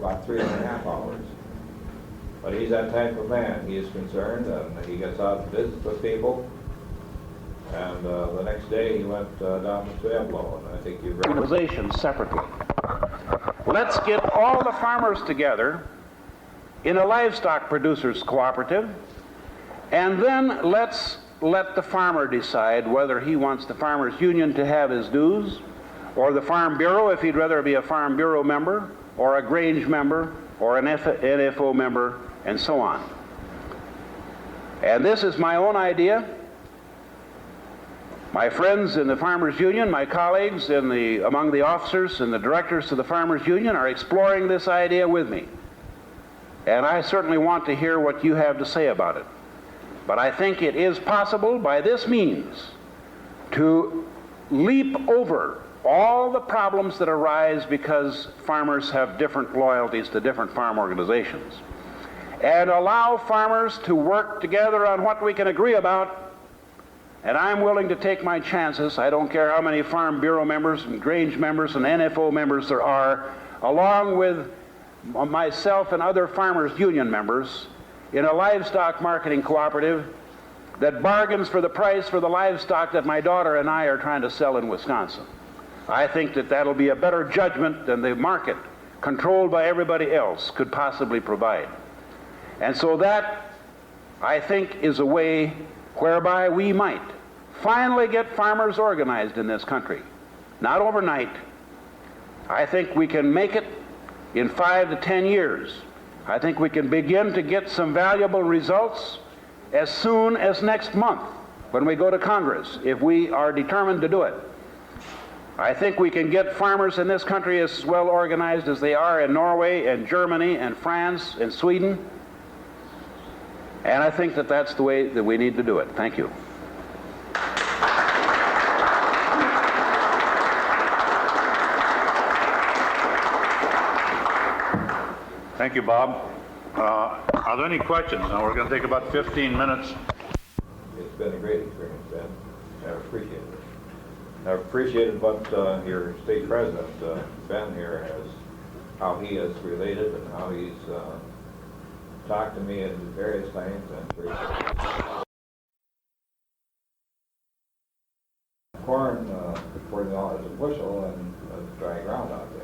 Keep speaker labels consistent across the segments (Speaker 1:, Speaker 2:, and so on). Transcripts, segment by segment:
Speaker 1: about 3.5 hours. But he's that type of man. He is concerned, and he gets out and visits with people. And the next day he went down to Pueblo, and I think you read
Speaker 2: organizations separately. Let's get all the farmers together in a livestock producers cooperative, and then let's let the farmer decide whether he wants the Farmers Union to have his dues, or the Farm Bureau if he'd rather be a Farm Bureau member, or a Grange member, or an NFO member, and so on. And this is my own idea. My friends in the Farmers Union, my colleagues among the officers and the directors of the Farmers Union are exploring this idea with me. And I certainly want to hear what you have to say about it. But I think it is possible by this means to leap over all the problems that arise because farmers have different loyalties to different farm organizations, and allow farmers to work together on what we can agree about. And I'm willing to take my chances. I don't care how many Farm Bureau members and Grange members and NFO members there are, along with myself and other Farmers Union members, in a livestock marketing cooperative that bargains for the price for the livestock that my daughter and I are trying to sell in Wisconsin. I think that that'll be a better judgment than the market, controlled by everybody else, could possibly provide. And so that, I think, is a way whereby we might finally get farmers organized in this country. Not overnight. I think we can make it in 5 to 10 years. I think we can begin to get some valuable results as soon as next month when we go to Congress, if we are determined to do it. I think we can get farmers in this country as well organized as they are in Norway and Germany and France and Sweden. And I think that that's the way that we need to do it. Thank you.
Speaker 3: Thank you, Bob. Are there any questions? Now we're going to take about 15 minutes.
Speaker 1: It's been a great experience, Ben. I've appreciated it. I've appreciated what your state president, Ben here, has, how he has related and how he's talked to me at various times. And corn, $40 a bushel, and dry ground out there.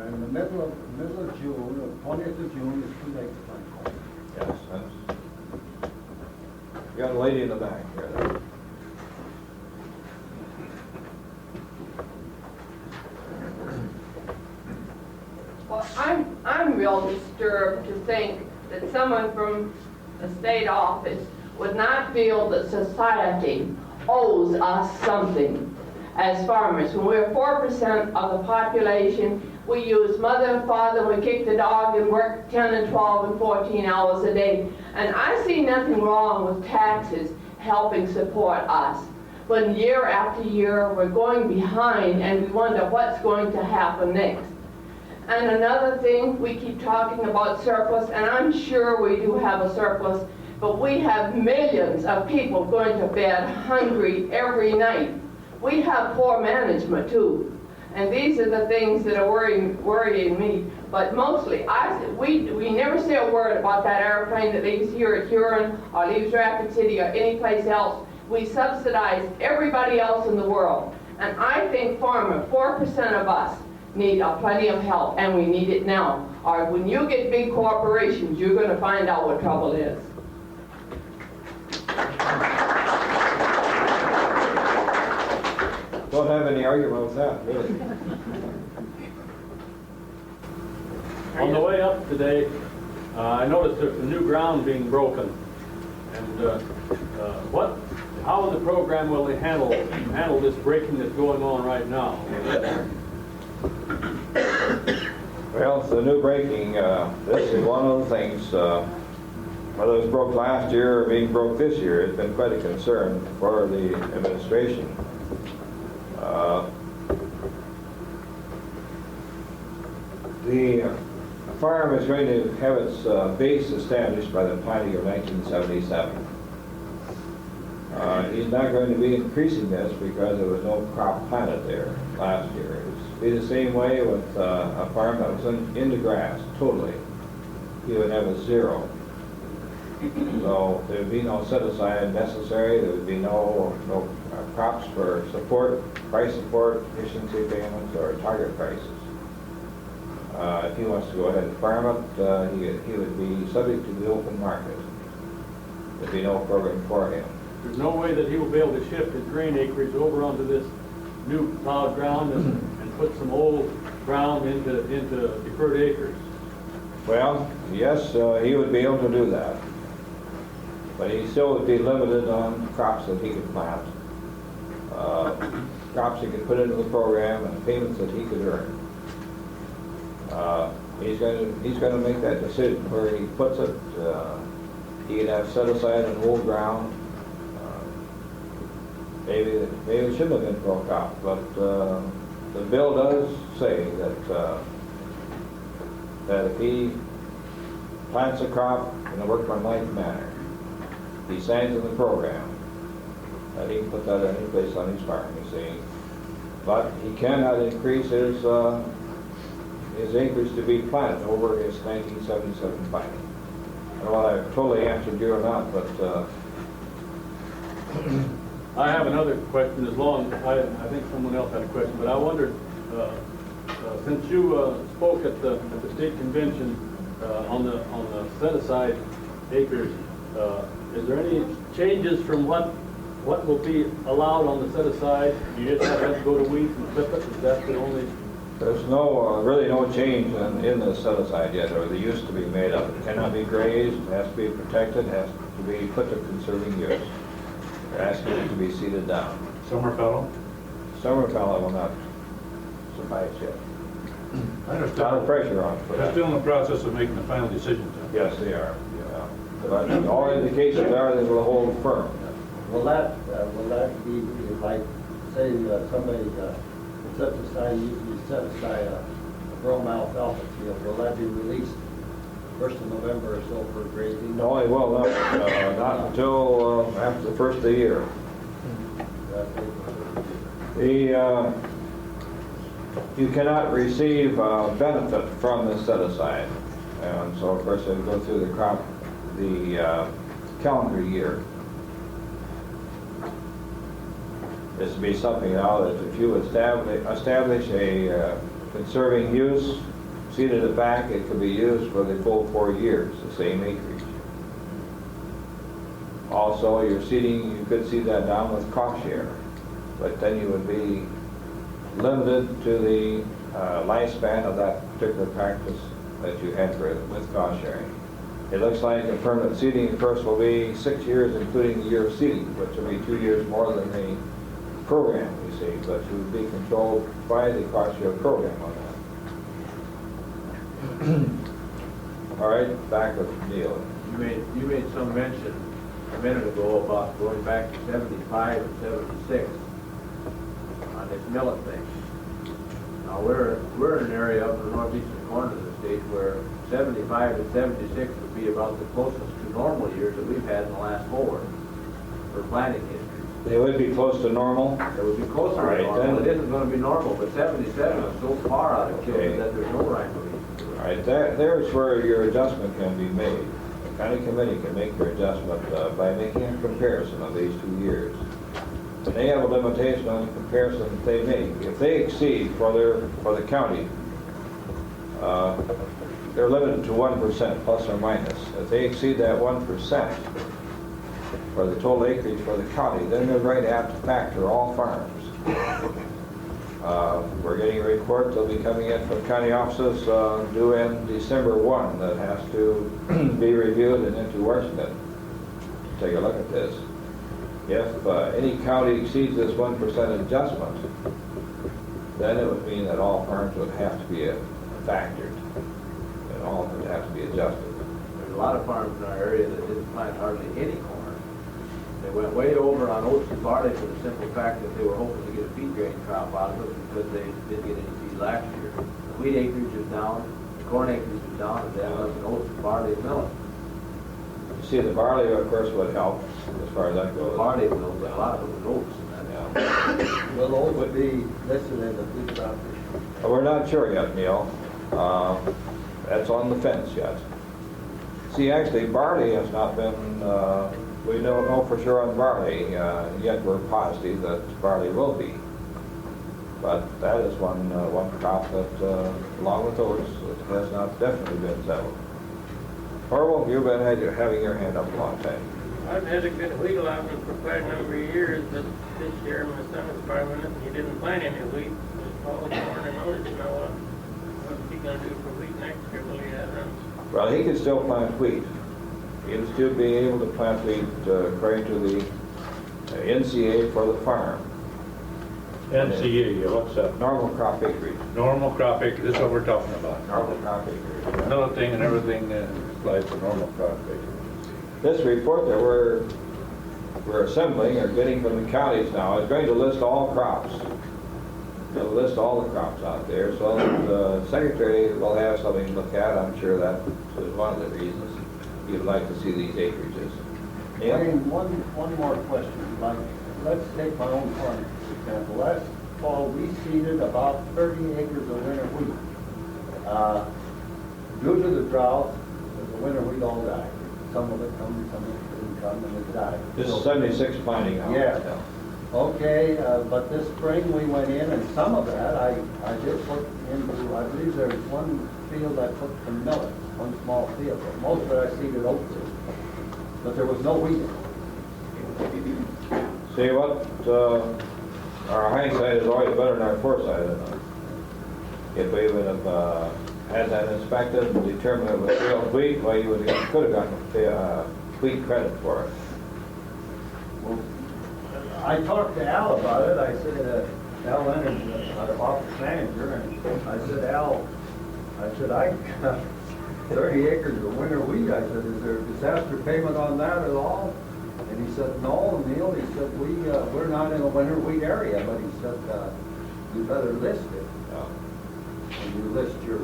Speaker 4: In the middle of June, the 20th of June, is too late to plant corn.
Speaker 1: Yes, that's, you got a lady in the back here.
Speaker 5: Well, I'm real disturbed to think that someone from the state office would not feel that society owes us something as farmers. When we're 4% of the population, we use mother and father, we kick the dog and work 10 and 12 and 14 hours a day. And I see nothing wrong with taxes helping support us. But year after year, we're going behind and we wonder what's going to happen next. And another thing, we keep talking about surplus, and I'm sure we do have a surplus, but we have millions of people going to bed hungry every night. We have poor management too. And these are the things that are worrying me. But mostly, we never say a word about that airplane that leaves here at Huron or leaves Rapid City or any place else. We subsidize everybody else in the world. And I think farmer, 4% of us, need plenty of help, and we need it now. Or when you get big corporations, you're going to find out what trouble is.
Speaker 1: Don't have any argument with that, really.
Speaker 6: On the way up today, I noticed there's some new ground being broken. And how in the program will they handle this breaking that's going on right now?
Speaker 1: Well, the new breaking, this is one of the things, whether it was broke last year or being broke this year, it's been quite a concern for the administration. The farm is going to have its base established by the planting of 1977. He's not going to be increasing this because there was no crop planted there last year. It'd be the same way with a farm that was in the grass, totally. He would have a zero. So there would be no set aside necessary, there would be no crops for support, price support, efficiency payments, or target prices. If he wants to go ahead and farm it, he would be subject to the open market. There'd be no program for him.
Speaker 6: There's no way that he will be able to shift his grain acreage over onto this new plowed ground and put some old ground into deferred acres.
Speaker 1: Well, yes, he would be able to do that. But he still would be limited on crops that he could plant, crops he could put into the program, and payments that he could earn. He's going to make that decision where he puts it. He could have set aside an old ground. Maybe it shouldn't have been broke out, but the bill does say that if he plants a crop in a workmanlike manner, he signs in the program, that he can put that any place on his farm, you see. But he cannot increase his acreage to be planted over his 1977 planting. I don't know if I totally answered you or not, but
Speaker 6: I have another question I think someone else had a question, but I wondered, since you spoke at the state convention on the set-aside acres, is there any changes from what will be allowed on the set-aside? You just have to go to weeds and flip it? Is that the only?
Speaker 1: there's really no change in the set-aside yet, or the use to be made of. It cannot be grazed, it has to be protected, it has to be put to conserving use. They're asking it to be seeded down.
Speaker 3: Summer fellow?
Speaker 1: Summer fallow will not suffice yet.
Speaker 3: I
Speaker 1: A lot of
Speaker 3: understand.
Speaker 1: pressure on it for
Speaker 3: They're
Speaker 1: that.
Speaker 3: still in the process of making the final decision.
Speaker 1: Yes, they are, yeah. But all indications are they will hold firm.
Speaker 4: Will that be, like, say, somebody sets aside, usually set aside a brome alfalfa field, will that be released 1st of November or so for grazing?
Speaker 1: No, it will not until after the first of the year. You cannot receive benefit from this set-aside. And so, of course, it will go through the calendar year. This would be something now that if you establish a conserving use, seeded it back, it could be used for the full 4 years, the same acreage. Also, your seeding, you could seed that down with cost share, but then you would be limited to the lifespan of that particular practice that you had with cost sharing. It looks like a permanent seeding, of course, will be 6 years, including the year of seeding, which will be 2 years more than the program, you see, but you would be controlled by the cost share program on that. All right, back with Neil.
Speaker 7: You made some mention a minute ago about going back to 75 and 76 on this millet thing. Now we're in an area up in the northeastern corner of the state where 75 and 76 would be about the closest to normal years that we've had in the last 4 for planting history.
Speaker 1: They would be close to normal.
Speaker 7: It would be closer
Speaker 1: All right,
Speaker 7: to normal.
Speaker 1: then.
Speaker 7: It isn't going to be normal, but 77 is so far out of kilter
Speaker 1: Okay.
Speaker 7: that there's no rhyme or reason to it.
Speaker 1: All right, there's where your adjustment can be made. The county committee can make your adjustment by making a comparison of these 2 years. And they have a limitation on the comparison that they make. If they exceed for the county, they're limited to 1% plus or minus. If they exceed that 1% for the total acreage for the county, then they're going to have to factor all farms. We're getting a report that'll be coming in from county offices due in December 1 that has to be reviewed and into Washington. Take a look at this. If any county exceeds this 1% adjustment, then it would mean that all farms would have to be factored and all would have to be adjusted.
Speaker 7: There's a lot of farms in our area that didn't plant hardly any corn. They went way over on oats and barley for the simple fact that they were hoping to get a feed grain crop out of it because they didn't get any feed last year. The wheat acreage is down, the corn acreage is down, and they have less than oats and barley and millet.
Speaker 1: See, the barley, of course, would help as far as that goes.
Speaker 7: Barley fields, a lot of those oats.
Speaker 1: Yeah.
Speaker 4: Will those would be listed in the food crop?
Speaker 1: But we're not sure yet, Neil. That's on the fence yet. See, actually, barley has not been, we don't know for sure on barley, yet we're positive that barley will be. But that is one crop that, along with oats, it has not definitely been settled. Orville, you've been having your hand up a long time.
Speaker 8: I've had a good wheat allotment for quite a number of years, but this year my son was farming it and he didn't plant any wheat. It's all corn and oats. Now, what's he gonna do for wheat next year? Will he have them?
Speaker 1: Well, he can still plant wheat. He'll still be able to plant wheat according to the NCA for the farm.
Speaker 3: NCA, what's that?
Speaker 1: Normal crop acreage.
Speaker 3: Normal crop acre, this is what we're talking about.
Speaker 1: Normal crop acreage.
Speaker 3: Milling and everything applies to normal crop acre.
Speaker 1: This report that we're assembling or getting from the counties now is going to list all crops. It'll list all the crops out there, so the secretary will have something to look at. I'm sure that is one of the reasons you'd like to see these acreages. Yeah.
Speaker 4: Wayne, one more question. Like, let's take my own farm, for example. Last fall, we seeded about 30 acres of winter wheat. Due to the drought, the winter wheat all died. Some of it come, some of it didn't come, and it died.
Speaker 1: This is 76 planting out.
Speaker 4: Yeah. Okay, but this spring we went in, and some of that I did put into, I believe there's one field I put some millet, one small field. But most of it I seeded oats in. But there was no wheat in it.
Speaker 1: See what, our hindsight is always better than our foresight. If we would have had that inspected and determined it was real wheat, well, you could have gotten wheat credit for it.
Speaker 4: Well, I talked to Al about it. I said, Al Leonard, our office manager, and I said, Al, I got 30 acres of winter wheat. I said, is there disaster payment on that at all? And he said, no, Neil. He said, we're not in a winter wheat area, but he said, you better list it. And you list your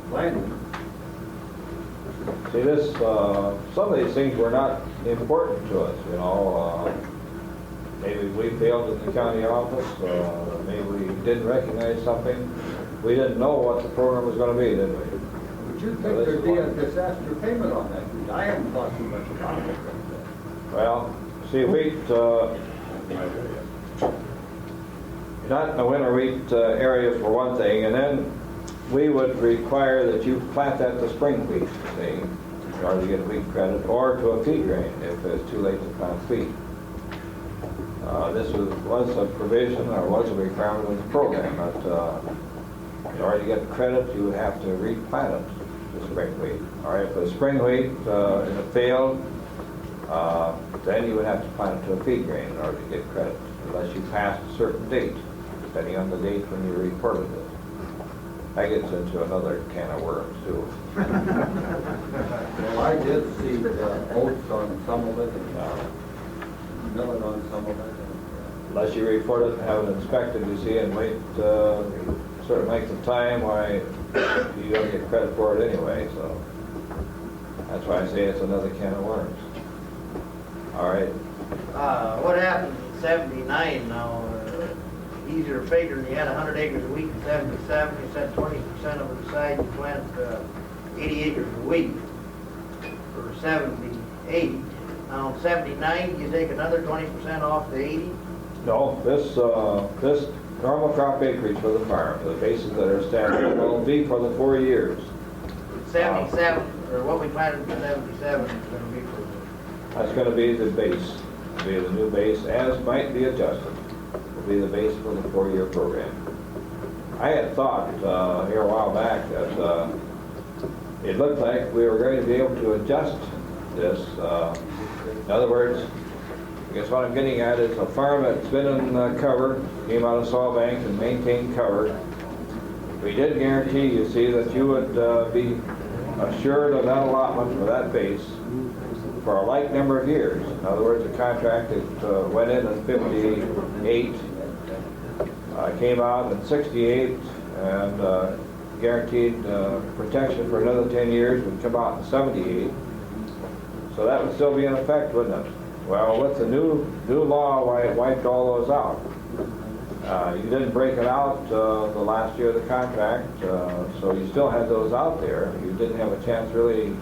Speaker 4: planting.
Speaker 1: See, this, some of these things were not important to us, you know. Maybe we failed at the county office, maybe we didn't recognize something. We didn't know what the program was going to be, did we?
Speaker 4: Would you think there'd be a disaster payment on that wheat? I haven't thought too much about it.
Speaker 1: Well, see, wheat, not in the winter wheat areas for one thing, and then we would require that you plant that to spring wheat, see, in order to get wheat credit, or to a feed grain if it's too late to plant wheat. This was a provision, or was a requirement of the program, but in order to get credit, you would have to replant it to spring wheat. All right, for spring wheat in the field, then you would have to plant it to a feed grain in order to get credit, unless you passed a certain date, depending on the date when you reported it. That gets into another can of worms, too.
Speaker 4: Well, I did see oats on some of it, and millet on some of it.
Speaker 1: Unless you report it and have it inspected, you see, and wait a certain length of time, why, you don't get credit for it anyway, so. That's why I say it's another can of worms. All right.
Speaker 9: What happened in '79 now? Easier figuring you had 100 acres of wheat in '77. You said 20% of it aside, you plant 80 acres of wheat for 78. Now in '79, you take another 20% off the 80.
Speaker 1: No, this normal crop acreage for the farm, the bases that are established, will be for the 4 years.
Speaker 9: 77, or what we planted in '77 is going to be for.
Speaker 1: That's going to be the base, be the new base, as might be adjusted. Will be the base for the 4-year program. I had thought here a while back that it looked like we were going to be able to adjust this. In other words, I guess what I'm getting at is a farm that's been in cover, came out of soil bank and maintained cover. We did guarantee, you see, that you would be assured of that allotment for that base for a like number of years. In other words, the contract that went in 58, came out in 68, and guaranteed protection for another 10 years would come out in 78. So that would still be in effect, wouldn't it? Well, with the new law, why it wiped all those out. You didn't break it out the last year of the contract, so you still had those out there. You didn't have a chance, really, you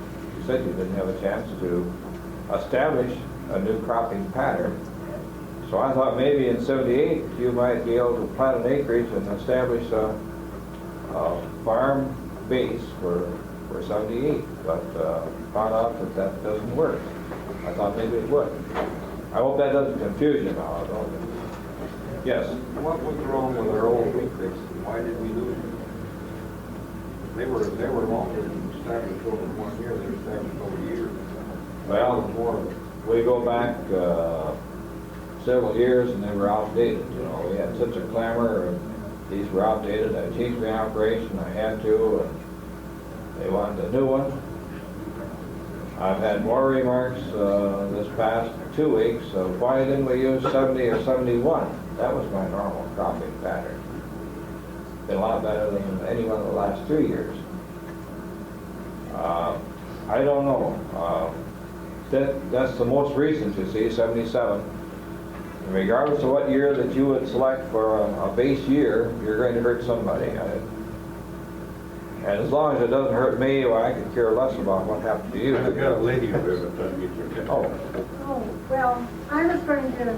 Speaker 1: said you didn't have a chance to establish a new cropping pattern. So I thought maybe in '78 you might be able to plant an acreage and establish a farm base for '78, but found out that that doesn't work. I thought maybe it would. I hope that doesn't confuse you now, don't it? Yes?
Speaker 10: What was wrong with our old acreage? Why did we lose it? They were longer than established over 1 year, they were established over years.
Speaker 1: Well, we go back several years and they were outdated, you know. We had such a clamor, and these were outdated. I changed my operation, I had to, and they wanted a new one. I've had more remarks this past 2 weeks of why didn't we use 70 or 71? That was my normal cropping pattern. Been a lot better than any one of the last 2 years. I don't know. That's the most recent, you see, 77. And regardless of what year that you would select for a base year, you're going to hurt somebody. And as long as it doesn't hurt me, well, I could care less about what happened to you.
Speaker 10: I've got a lady over there trying to get your attention.
Speaker 11: Oh, well, I was going to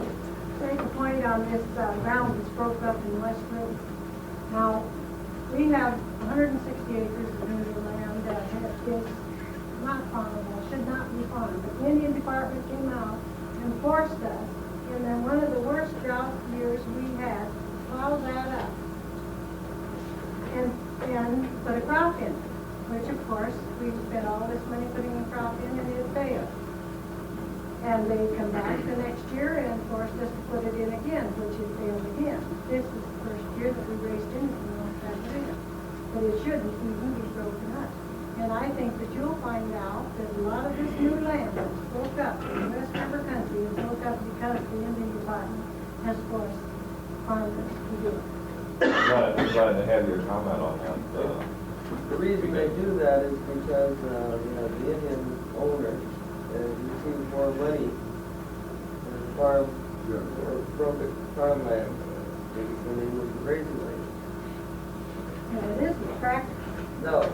Speaker 11: make a point on this ground that's broke up in Westwood. Now, we have 160 acres of new land that is not farmable, should not be farmed. The Indian Department came out and forced us, and then one of the worst drought years we had, plowed that up and put a crop in, which of course we spent all this money putting a crop in and it failed. And they come back the next year and forced us to put it in again, which it failed again. This is the first year that we raised anything like that again. But it shouldn't even be broken up. And I think that you'll find out that a lot of this new land that's broke up in the West River country is broke up because the Indian Department has forced farmers to do it.
Speaker 1: I'm glad to have your comment on that.
Speaker 12: The reason they do that is because, the Indian owner receives more money in farm, or broken farmland than they would grazing land.
Speaker 11: And it isn't practical.
Speaker 12: No.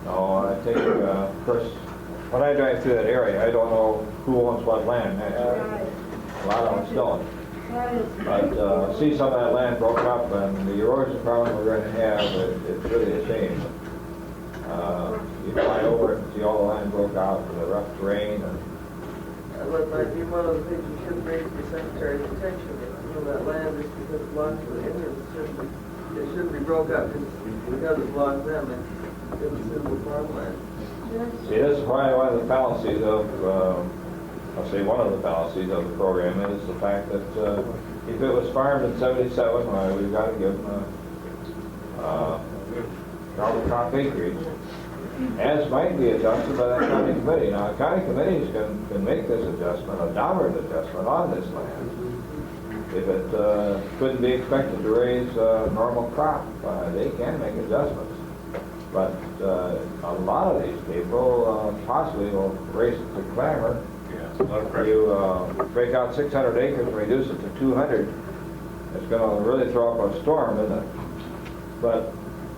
Speaker 1: No, I think, of course, when I drive through that area, I don't know who owns what land, actually.
Speaker 11: Right.
Speaker 1: A lot of them don't.
Speaker 11: That is.
Speaker 1: But see some of that land broke up, and the erosion problem we're going to have, it's really a shame. You fly over it and see all the land broke out with the rough terrain. And
Speaker 12: That might be one of the things we should bring to the Secretary's attention. That land just because it belongs to the Indians, it shouldn't be broke up because it belongs to them. It's suitable farmland.
Speaker 1: see, this is why one of the fallacies of, I'll say one of the fallacies of the program is the fact that if it was farmed in '77, well, we've got to give them a crop acreage, as might be adjusted by that county committee. Now, county committees can make this adjustment, a downward adjustment on this land. If it couldn't be expected to raise a normal crop, they can make adjustments. But a lot of these people possibly will raise it to clamor.
Speaker 10: Yeah, a lot of pressure.
Speaker 1: You break out 600 acres and reduce it to 200, it's going to really throw up a storm, isn't it? But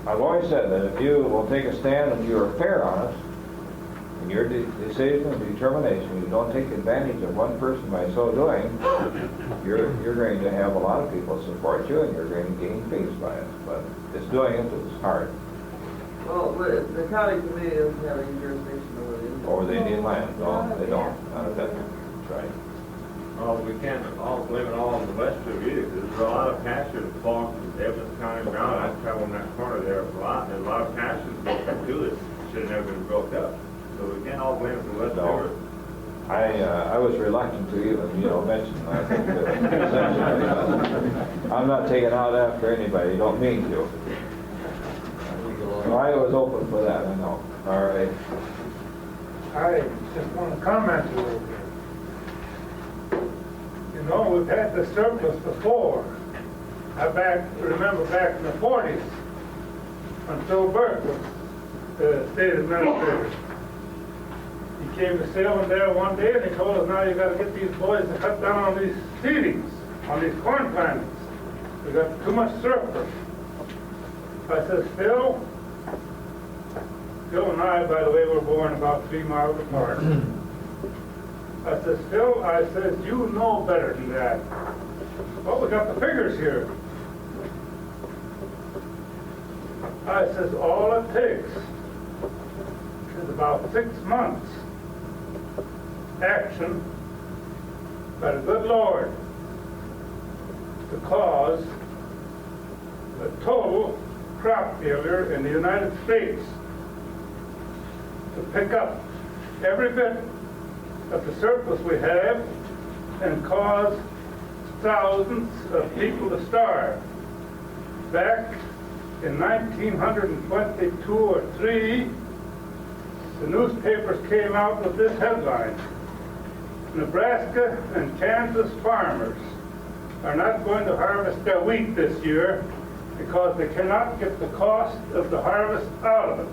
Speaker 1: I've always said that if you will take a stand and you're fair on it, in your decision and determination, you don't take advantage of one person by so doing, you're going to have a lot of people support you and you're going to gain peace by it. But it's doing it is hard.
Speaker 12: Well, the county committee doesn't have any jurisdiction over the Indian.
Speaker 1: Over the Indian land. No, they don't. Not a bit. That's right.
Speaker 13: Well, we can't all blame it all on the west of either. There's a lot of pastures that belong to Evans County ground. I travel in that corner there a lot, and a lot of pastures broke up too that should have never been broke up. So we can't all blame it on the west
Speaker 1: No.
Speaker 13: river.
Speaker 1: I was reluctant to even, mention, I think, I'm not taking out after anybody, don't mean to. So I was open for that, I know. All right.
Speaker 14: I just want to comment a little bit. We've had the surplus before. I remember back in the 40s, when Phil Burke was the state administrator. He came to Salem there one day and he told us, now you gotta get these boys to cut down on these seedings, on these corn plantings. We got too much surplus. I says, Phil and I, by the way, were born about 3 miles apart. I says, Phil, I says, you know better than that. Well, we got the figures here. I says, all it takes is about 6 months action by the good Lord to cause a total crop failure in the United States, to pick up every bit of the surplus we have and cause thousands of people to starve. Back in 1922 or 3, the newspapers came out with this headline: Nebraska and Kansas farmers are not going to harvest their wheat this year because they cannot get the cost of the harvest out of it.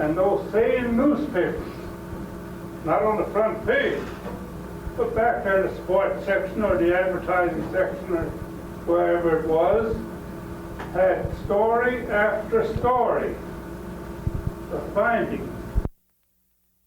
Speaker 14: And those same newspapers, not on the front page, but back there in the sports section or the advertising section or wherever it was, had story after story of finding